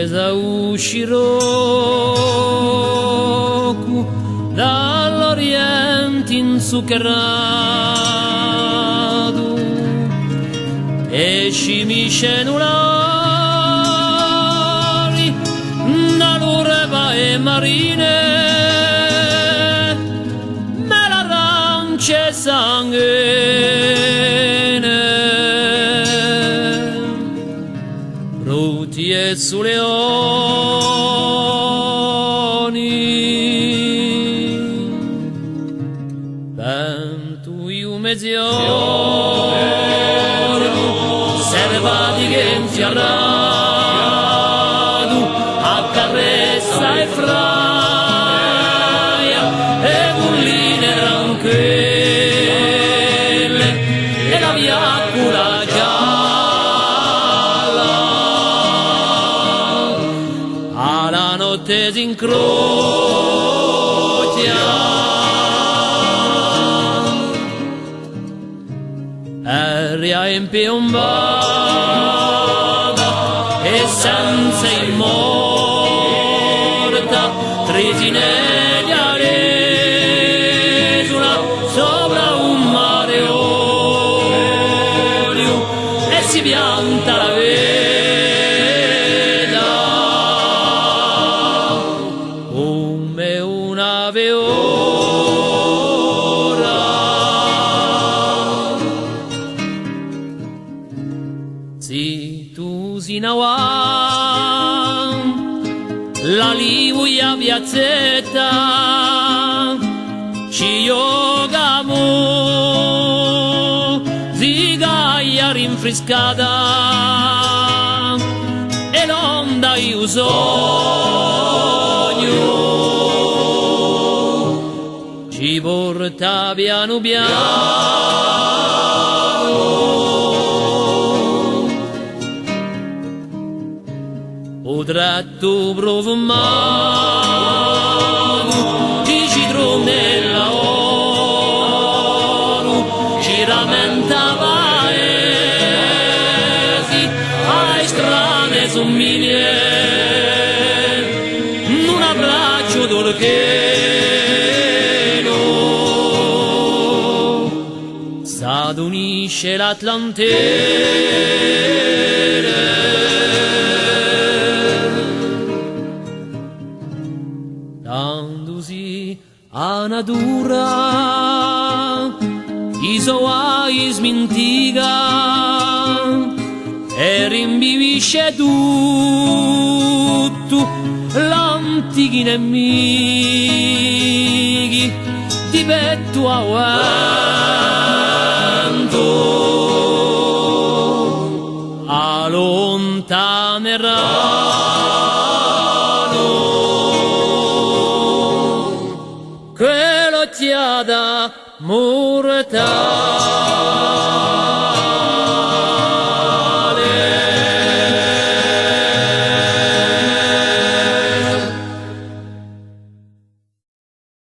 chiesa uscirò dall'Oriente inzuccherato e scimiscenulari dall'ureva e marine me l'arance sanguine bruti e sulle mezzogiorno servati che infiarrado accarezza e fraia e bulline tranquille e la viacula gialla alla notte si incrocia aria impiombata e senza immorta trisineglia resula sopra un mare olio e si pianta la veda come un'ave si tu sinawan la liuia piazzetta ci yogamo zigaia rinfrescata e l'onda io sogno ci porta piano piano o tratto profumato di citron nella oro ci rammenta paesi ai strane sommiglie un abbraccio d'orcheno s'adunisce l'Atlantide dandosi a natura i suoi smintiga e rinvivisce tutto l'antichi nemici di petto a vento allontaneranno quell'occhiata mortale